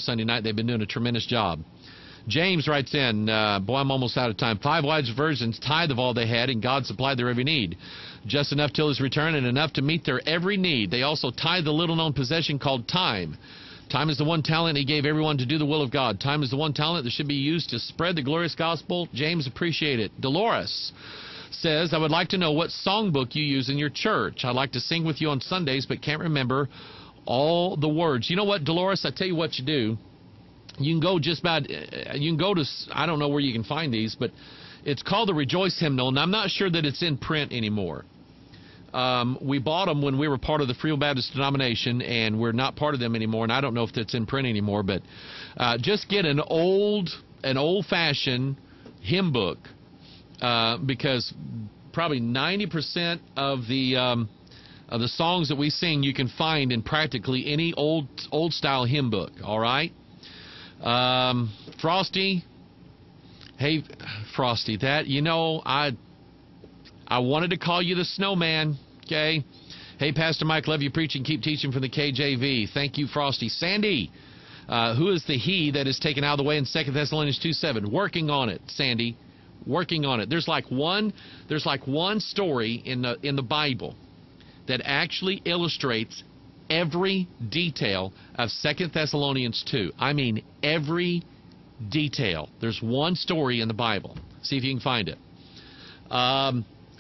Sunday night. They've been doing a tremendous job. James writes in, boy, I'm almost out of time. 5 wise virgins tithe of all they had, and God supplied their every need. Just enough till his return and enough to meet their every need. They also tithe the little-known possession called time. Time is the one talent he gave everyone to do the will of God. Time is the one talent that should be used to spread the glorious gospel. James, appreciate it. Dolores says, I would like to know what songbook you use in your church. I'd like to sing with you on Sundays, but can't remember all the words. You know what, Dolores? I tell you what you do. You can go to, I don't know where you can find these, but it's called the Rejoice Hymnal, and I'm not sure that it's in print anymore. We bought them when we were part of the Free Will Baptist denomination, and we're not part of them anymore, and I don't know if it's in print anymore, but just get an old-fashioned hymn book, because probably 90% of the songs that we sing you can find in practically any old-style hymn book, all right? Frosty, hey, Frosty, that, you know, I wanted to call you the snowman, okay? Hey, Pastor Mike, love you preaching, keep teaching from the KJV. Thank you, Frosty. Sandy, who is the he that is taken out of the way in 2 Thessalonians 2:7? Working on it, Sandy, working on it. There's like one story in the Bible that actually illustrates every detail of 2 Thessalonians 2. I mean, every detail. There's one story in the Bible. See if you can find it.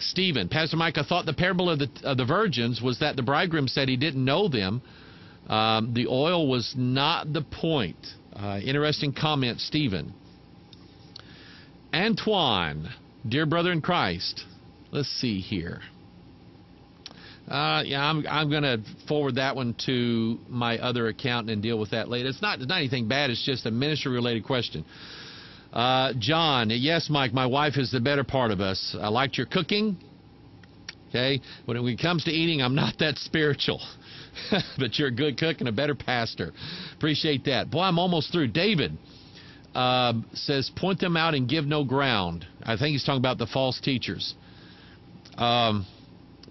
Stephen, Pastor Mike, I thought the parable of the virgins was that the bridegroom said he didn't know them. The oil was not the point. Interesting comment, Stephen. Antoine, dear brother in Christ. Let's see here. Yeah, I'm going to forward that one to my other accountant and deal with that later. It's not anything bad. It's just a ministry-related question. John, yes, Mike, my wife is the better part of us. I liked your cooking. Okay, when it comes to eating, I'm not that spiritual. But you're a good cook and a better pastor. Appreciate that. Boy, I'm almost through. David says, point them out and give no ground. I think he's talking about the false teachers.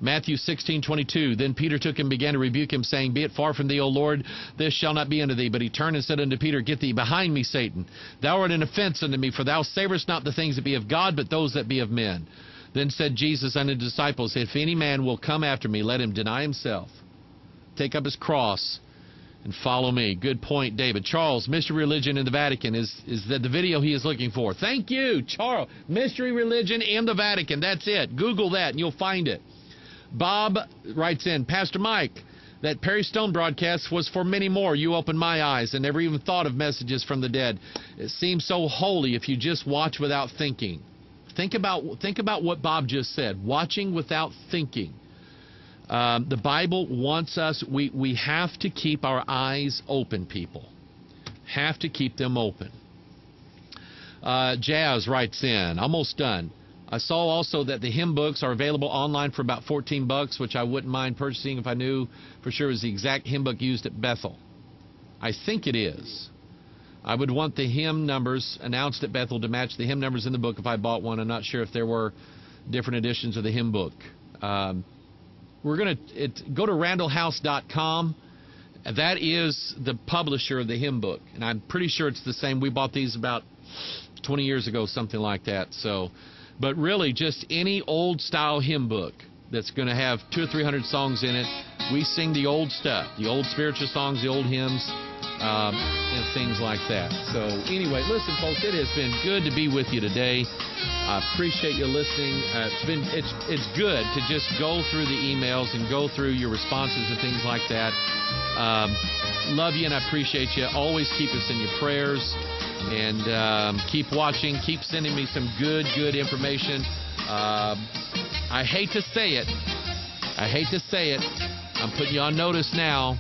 Matthew 16:22, then Peter took him and began to rebuke him, saying, be it far from thee, O Lord, this shall not be unto thee. But he turned and said unto Peter, get thee behind me, Satan. Thou art an offense unto me, for thou savorest not the things that be of God, but those that be of men. Then said Jesus unto the disciples, if any man will come after me, let him deny himself, take up his cross, and follow me. Good point, David. Charles, mystery religion in the Vatican is the video he is looking for. Thank you, Charles. Mystery religion in the Vatican. That's it. Google that, and you'll find it. Bob writes in, Pastor Mike, that Perry Stone broadcast was for many more. You opened my eyes and never even thought of messages from the dead. It seems so holy if you just watch without thinking. Think about what Bob just said. Watching without thinking. The Bible wants us, we have to keep our eyes open, people. Have to keep them open. Jazz writes in, almost done. I saw also that the hymn books are available online for about $14, which I wouldn't mind purchasing if I knew for sure it was the exact hymn book used at Bethel. I think it is. I would want the hymn numbers announced at Bethel to match the hymn numbers in the book if I bought one. I'm not sure if there were different editions of the hymn book. We're going to go to randallhouse.com. That is the publisher of the hymn book, and I'm pretty sure it's the same. We bought these about 20 years ago, something like that. So, but really, just any old-style hymn book that's going to have 200 or 300 songs in it. We sing the old stuff, the old spiritual songs, the old hymns, and things like that. So, anyway, listen, folks, it has been good to be with you today. I appreciate you listening. It's good to just go through the emails and go through your responses and things like that. Love you and I appreciate you. Always keep us in your prayers. And keep watching. Keep sending me some good information. I hate to say it. I'm putting you on notice now.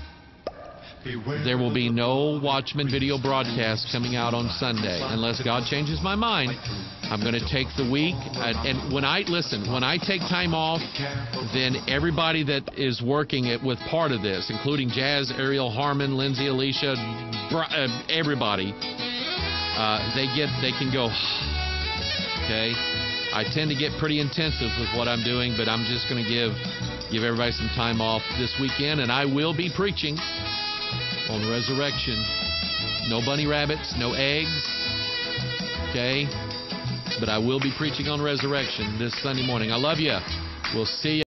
There will be no Watchman video broadcast coming out on Sunday unless God changes my mind. I'm going to take the week, and when I take time off, then everybody that is working with part of this, including Jazz, Ariel, Harmon, Lindsay, Alicia, everybody, they can go. Okay, I tend to get pretty intensive with what I'm doing, but I'm just going to give everybody some time off this weekend, and I will be preaching on resurrection No bunny rabbits, no eggs. Okay? But I will be preaching on resurrection this Sunday morning. I love you. We'll see you.